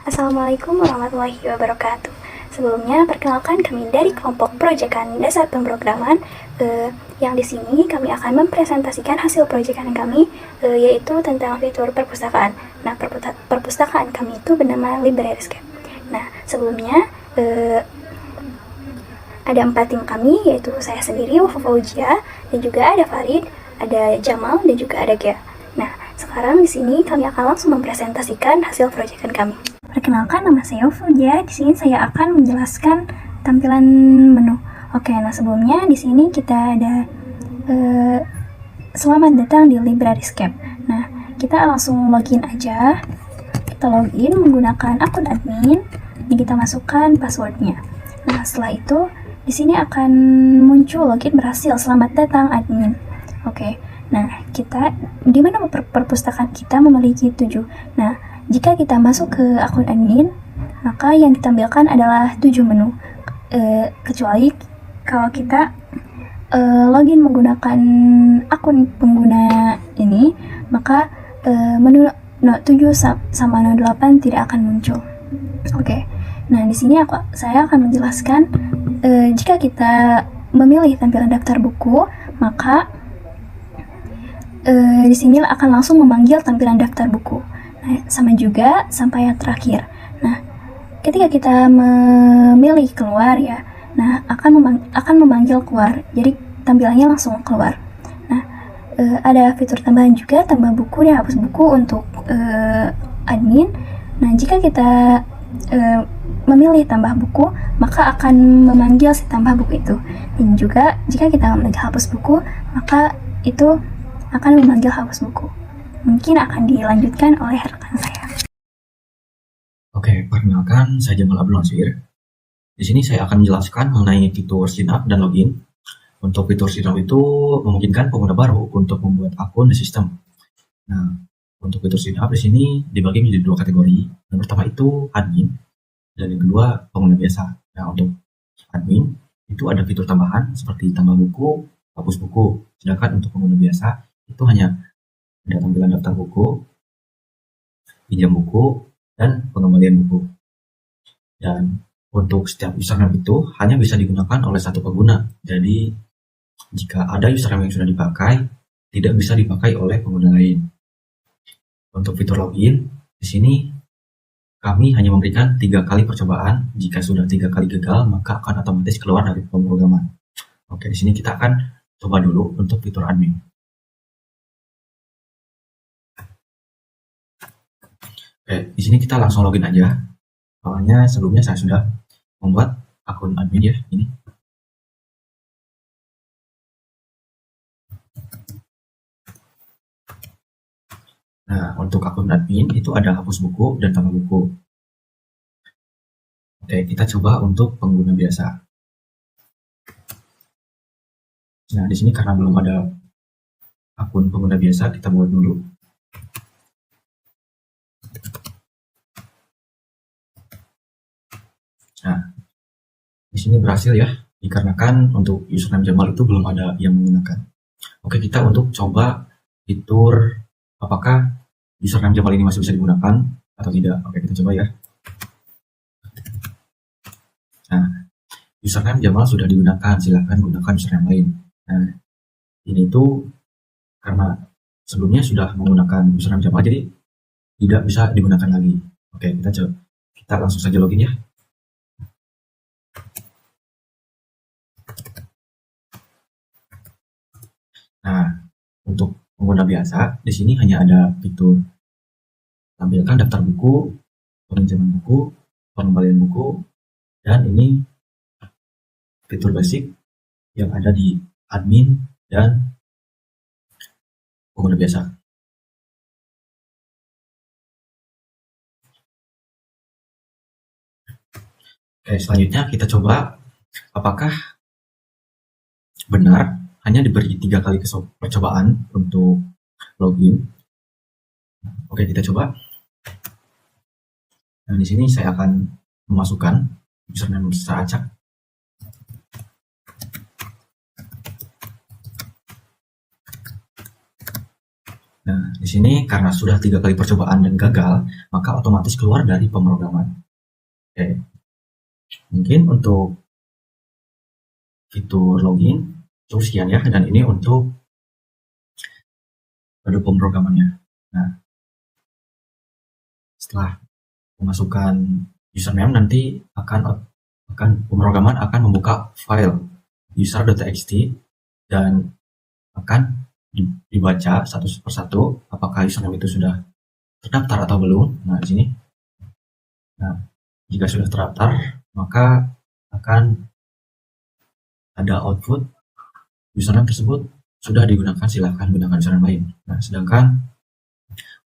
Assalamualaikum warahmatullahi wabarakatuh. Sebelumnya, perkenalkan kami dari kelompok proyekan dasar pemrograman. Yang di sini kami akan mempresentasikan hasil proyekan kami, yaitu tentang fitur perpustakaan. Nah, perpustakaan kami itu bernama LibraryScape. Nah, sebelumnya ada 4 tim kami, yaitu saya sendiri, Wafa Fauzia, dan juga ada Farid, ada Jamal, dan juga ada Gia. Nah, sekarang di sini kami akan langsung mempresentasikan hasil proyekan kami. Perkenalkan, nama saya Fauzia. Di sini saya akan menjelaskan tampilan menu. Oke, nah sebelumnya di sini kita ada selamat datang di LibraryScape. Nah, kita langsung login aja. Kita login menggunakan akun admin dan kita masukkan passwordnya. Nah, setelah itu di sini akan muncul login berhasil. Selamat datang admin. Oke. Nah, kita di mana perpustakaan kita memiliki 7. Nah, jika kita masuk ke akun admin, maka yang ditampilkan adalah 7 menu. Kecuali kalau kita login menggunakan akun pengguna ini, maka menu 7 sama 08 tidak akan muncul. Oke. Nah, di sini saya akan menjelaskan jika kita memilih tampilan daftar buku, maka di sini akan langsung memanggil tampilan daftar buku. Nah, sama juga sampai yang terakhir. Nah, ketika kita memilih keluar ya, nah akan memanggil keluar. Jadi tampilannya langsung keluar. Nah, ada fitur tambahan juga, tambah buku dan hapus buku untuk admin. Nah, jika kita memilih tambah buku, maka akan memanggil si tambah buku itu. Dan juga jika kita memilih hapus buku, maka itu akan memanggil hapus buku. Mungkin akan dilanjutkan oleh rekan saya. Oke, perkenalkan saya Jamal Abdul Nasir. Di sini saya akan menjelaskan mengenai fitur sign up dan login. Untuk fitur sign up itu memungkinkan pengguna baru untuk membuat akun di sistem. Nah, untuk fitur sign up di sini dibagi menjadi 2 kategori. Yang pertama itu admin, dan yang kedua pengguna biasa. Nah, untuk admin itu ada fitur tambahan seperti tambah buku, hapus buku. Sedangkan untuk pengguna biasa itu hanya ada tampilan daftar buku, pinjam buku, dan pengembalian buku. Dan untuk setiap username itu hanya bisa digunakan oleh satu pengguna. Jadi jika ada username yang sudah dipakai, tidak bisa dipakai oleh pengguna lain. Untuk fitur login, di sini kami hanya memberikan 3 kali percobaan. Jika sudah 3 kali gagal, maka akan otomatis keluar dari pemrograman. Oke, di sini kita akan coba dulu untuk fitur admin. Oke, di sini kita langsung login aja. Soalnya sebelumnya saya sudah membuat akun admin ya, ini. Nah, untuk akun admin itu ada hapus buku dan tambah buku. Oke, kita coba untuk pengguna biasa. Nah, di sini karena belum ada akun pengguna biasa, kita buat dulu. Nah, di sini berhasil ya, dikarenakan untuk username Jamal itu belum ada yang menggunakan. Oke, kita untuk coba fitur apakah username Jamal ini masih bisa digunakan atau tidak. Oke, kita coba ya. Nah, username Jamal sudah digunakan, silahkan gunakan username lain. Nah, ini tuh karena sebelumnya sudah menggunakan username Jamal, jadi tidak bisa digunakan lagi. Oke, kita coba. Kita langsung saja login ya. Nah, untuk pengguna biasa, di sini hanya ada fitur tampilkan daftar buku, peminjaman buku, pengembalian buku, dan ini fitur basic yang ada di admin dan pengguna biasa. Oke, selanjutnya kita coba apakah benar hanya diberi 3 kali percobaan untuk login. Oke, kita coba. Nah, di sini saya akan memasukkan username secara acak. Nah, di sini karena sudah 3 kali percobaan dan gagal, maka otomatis keluar dari pemrograman. Oke, mungkin untuk fitur login cukup sekian ya, dan ini untuk kode pemrogramannya. Nah, setelah memasukkan username nanti akan pemrograman akan membuka file user.txt dan akan dibaca satu persatu apakah username itu sudah terdaftar atau belum. Nah, di sini. Nah, jika sudah terdaftar, maka akan ada output username tersebut sudah digunakan, silahkan gunakan username lain. Nah, sedangkan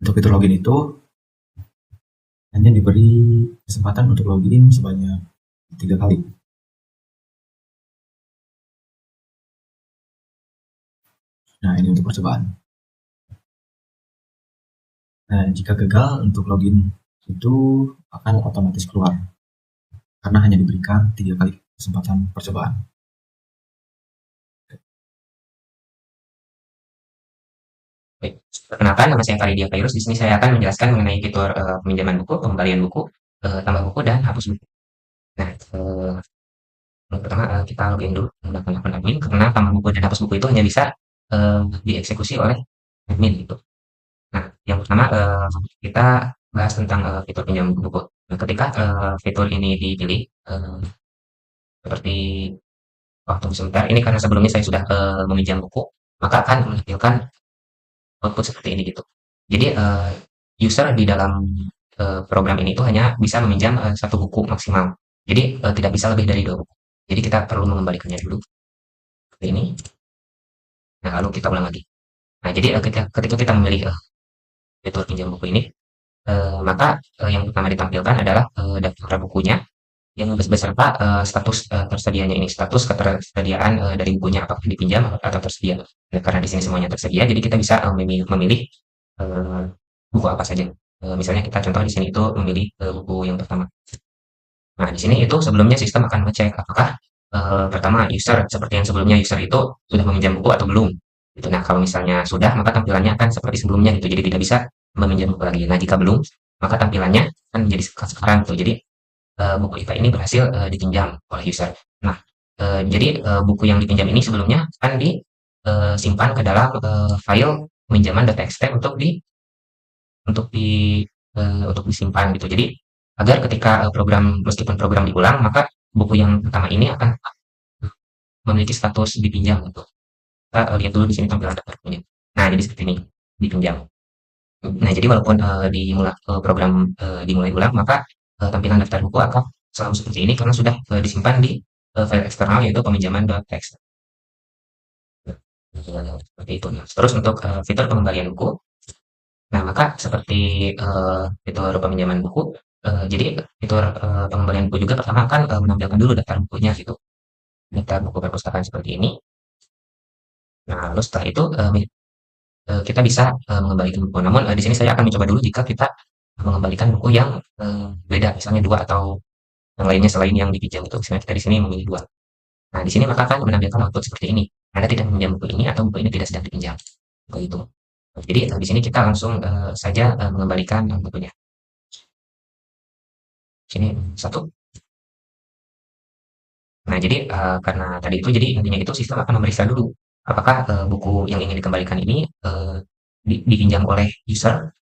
untuk fitur login itu hanya diberi kesempatan untuk login sebanyak 3 kali. Nah, ini untuk percobaan. Nah, jika gagal untuk login itu akan otomatis keluar karena hanya diberikan 3 kali kesempatan percobaan. Baik, perkenalkan nama saya Faridia Virus. Di sini saya akan menjelaskan mengenai fitur peminjaman buku, pengembalian buku, tambah buku dan hapus buku. Nah, yang pertama kita login dulu menggunakan akun admin karena tambah buku dan hapus buku itu hanya bisa dieksekusi oleh admin gitu. Nah, yang pertama kita bahas tentang fitur pinjam buku. Nah, ketika fitur ini dipilih seperti tunggu sebentar. Ini karena sebelumnya saya sudah meminjam buku, maka akan menampilkan output seperti ini gitu. Jadi user di dalam program ini itu hanya bisa meminjam satu buku maksimal. Jadi tidak bisa lebih dari 2 buku. Jadi kita perlu mengembalikannya dulu seperti ini. Nah, lalu kita ulang lagi. Nah, jadi ketika kita memilih fitur pinjam buku ini, maka yang pertama ditampilkan adalah daftar bukunya yang beserta status tersedianya ini, status ketersediaan dari bukunya apakah dipinjam atau tersedia. Nah, karena di sini semuanya tersedia, jadi kita bisa memilih buku apa saja. Misalnya kita contoh di sini itu memilih buku yang pertama. Nah, di sini itu sebelumnya sistem akan mengecek apakah pertama user seperti yang sebelumnya user itu sudah meminjam buku atau belum. Gitu. Nah, kalau misalnya sudah, maka tampilannya akan seperti sebelumnya gitu. Jadi tidak bisa meminjam buku lagi. Nah, jika belum, maka tampilannya akan menjadi sekarang gitu. Jadi buku IPA ini berhasil dipinjam oleh user. Nah, jadi buku yang dipinjam ini sebelumnya akan disimpan ke dalam file pinjaman.txt untuk di untuk disimpan gitu. Jadi agar ketika meskipun program diulang, maka buku yang pertama ini akan memiliki status dipinjam gitu. Kita lihat dulu di sini tampilan daftar bukunya. Nah, jadi seperti ini, dipinjam. Nah, jadi walaupun program dimulai ulang, maka tampilan daftar buku akan selalu seperti ini karena sudah disimpan di file eksternal yaitu peminjaman.txt. Seperti itu. Nah, terus untuk fitur pengembalian buku, nah maka seperti fitur peminjaman buku, jadi fitur pengembalian buku juga pertama akan menampilkan dulu daftar bukunya gitu, daftar buku perpustakaan seperti ini. Nah, lalu setelah itu kita bisa mengembalikan buku. Namun di sini saya akan mencoba dulu jika kita mengembalikan buku yang beda, misalnya 2 atau yang lainnya selain yang dipinjam itu. Misalnya kita di sini memilih 2. Nah, di sini maka akan menampilkan output seperti ini. Anda tidak meminjam buku ini atau buku ini tidak sedang dipinjam. Begitu. Jadi di sini kita langsung saja mengembalikan bukunya. Sini satu. Nah, jadi karena tadi itu jadi intinya itu sistem akan memeriksa dulu apakah buku yang ingin dikembalikan ini dipinjam oleh user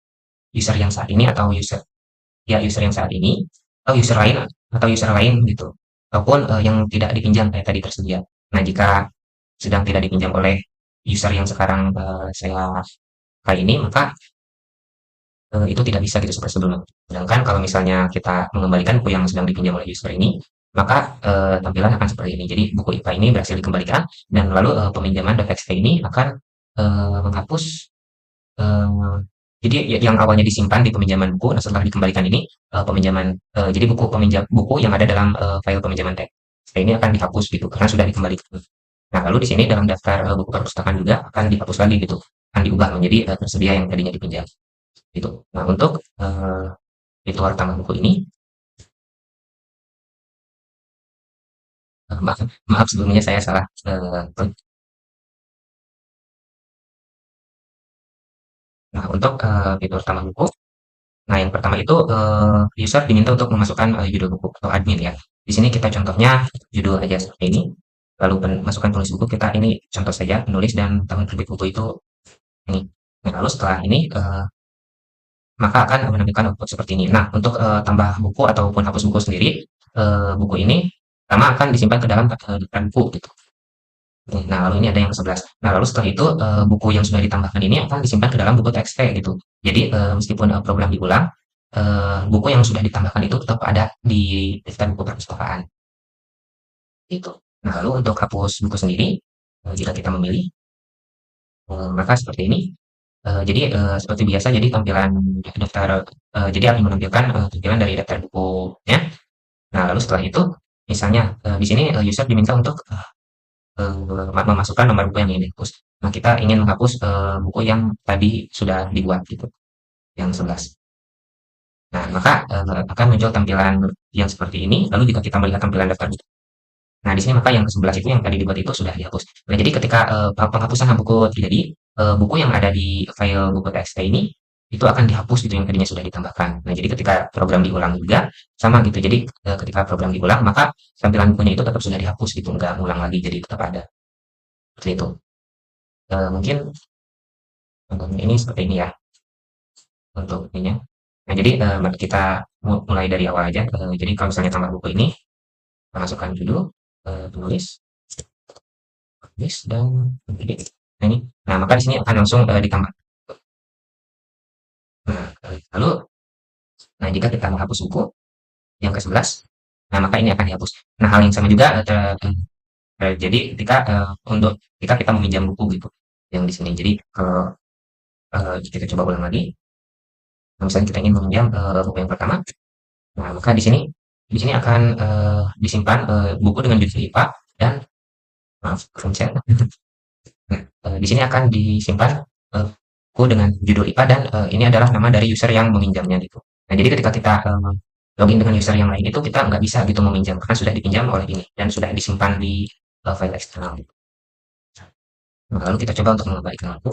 yang saat ini atau user yang saat ini atau user lain gitu. Ataupun yang tidak dipinjam kayak tadi tersedia. Nah, jika sedang tidak dipinjam oleh user yang sekarang saya kali ini, maka itu tidak bisa gitu seperti sebelumnya. Sedangkan kalau misalnya kita mengembalikan buku yang sedang dipinjam oleh user ini, maka tampilan akan seperti ini. Jadi buku IPA ini berhasil dikembalikan dan lalu peminjaman.txt ini akan menghapus jadi yang awalnya disimpan di peminjaman buku, nah setelah dikembalikan ini jadi buku yang ada dalam file peminjaman teks ini akan dihapus gitu karena sudah dikembalikan. Nah, lalu di sini dalam daftar buku perpustakaan juga akan dihapus lagi gitu, akan diubah menjadi tersedia yang tadinya dipinjam. Gitu. Nah, untuk fitur tambah buku ini, maaf sebelumnya saya salah. Nah, untuk fitur tambah buku, nah yang pertama itu user diminta untuk memasukkan judul buku atau admin ya. Di sini kita contohnya judul aja seperti ini. Lalu masukkan penulis buku kita ini contoh saja penulis dan tahun terbit buku itu ini. Nah, lalu setelah ini maka akan menampilkan output seperti ini. Nah, untuk tambah buku ataupun hapus buku sendiri, buku ini pertama akan disimpan ke dalam daftar buku gitu. Nah, lalu ini ada yang ke-11. Nah, lalu setelah itu buku yang sudah ditambahkan ini akan disimpan ke dalam buku TXT gitu. Jadi meskipun program diulang, buku yang sudah ditambahkan itu tetap ada di daftar buku perpustakaan. Gitu. Nah, lalu untuk hapus buku sendiri, jika kita memilih, maka seperti ini. Jadi seperti biasa, jadi tampilan daftar, jadi akan menampilkan tampilan dari daftar bukunya. Nah, lalu setelah itu, misalnya di sini user diminta untuk memasukkan nomor buku yang ingin dihapus. Nah, kita ingin menghapus buku yang tadi sudah dibuat gitu, yang 11. Nah, maka akan muncul tampilan yang seperti ini. Lalu jika kita melihat tampilan daftar buku, nah di sini maka yang ke-11 itu yang tadi dibuat itu sudah dihapus. Nah, jadi ketika penghapusan buku terjadi, buku yang ada di file buku TXT ini itu akan dihapus gitu yang tadinya sudah ditambahkan. Nah, jadi ketika program diulang juga sama gitu. Jadi ketika program diulang maka tampilan bukunya itu tetap sudah dihapus gitu, nggak ngulang lagi, jadi tetap ada. Seperti itu. Mungkin ini seperti ini ya untuk ininya. Nah, jadi kita mulai dari awal aja. Jadi kalau misalnya tambah buku ini, kita masukkan judul, penulis, dan penerbit. Nah, ini. Nah, maka di sini akan langsung ditambah. Nah, lalu, nah jika kita menghapus buku yang ke-11, nah maka ini akan dihapus. Nah, hal yang sama juga jadi untuk kita meminjam buku gitu yang di sini. Jadi kalau kita coba ulang lagi, nah, misalnya kita ingin meminjam buku yang pertama, nah maka di sini akan disimpan buku dengan judul IPA dan maaf pencet. Nah, di sini akan disimpan buku dengan judul IPA dan ini adalah nama dari user yang meminjamnya gitu. Nah, jadi ketika kita login dengan user yang lain itu kita nggak bisa gitu meminjam karena sudah dipinjam oleh ini dan sudah disimpan di file eksternal gitu. Nah, lalu kita coba untuk mengembalikan buku.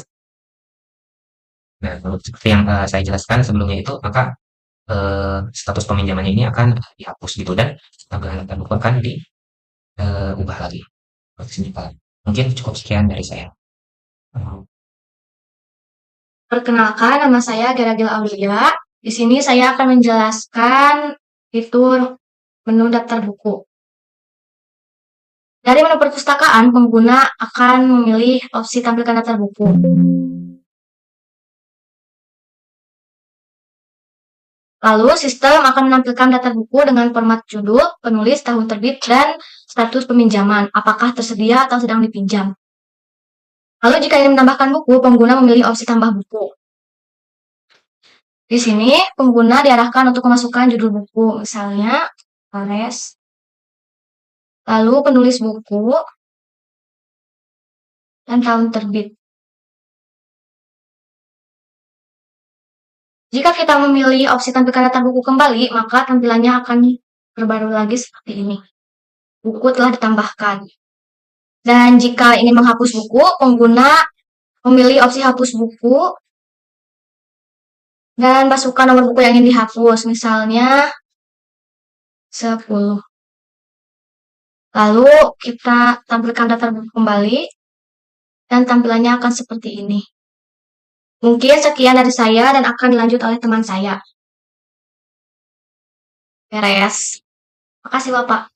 Nah, seperti yang saya jelaskan sebelumnya itu, maka status peminjamannya ini akan dihapus gitu dan tampilan daftar buku akan diubah lagi. Mungkin cukup sekian dari saya. Perkenalkan, nama saya Geragil Aulia. Di sini saya akan menjelaskan fitur menu daftar buku. Dari menu perpustakaan, pengguna akan memilih opsi tampilkan daftar buku. Lalu, sistem akan menampilkan daftar buku dengan format judul, penulis, tahun terbit, dan status peminjaman, apakah tersedia atau sedang dipinjam. Lalu, jika ingin menambahkan buku, pengguna memilih opsi tambah buku. Di sini, pengguna diarahkan untuk memasukkan judul buku, misalnya Ares, lalu penulis buku, dan tahun terbit. Jika kita memilih opsi tampilkan daftar buku kembali, maka tampilannya akan terbaru lagi seperti ini. Buku telah ditambahkan. Dan jika ingin menghapus buku, pengguna memilih opsi hapus buku dan masukkan nomor buku yang ingin dihapus, misalnya 10. Lalu kita tampilkan daftar buku kembali dan tampilannya akan seperti ini. Mungkin sekian dari saya dan akan dilanjut oleh teman saya. Beres. Makasih Bapak.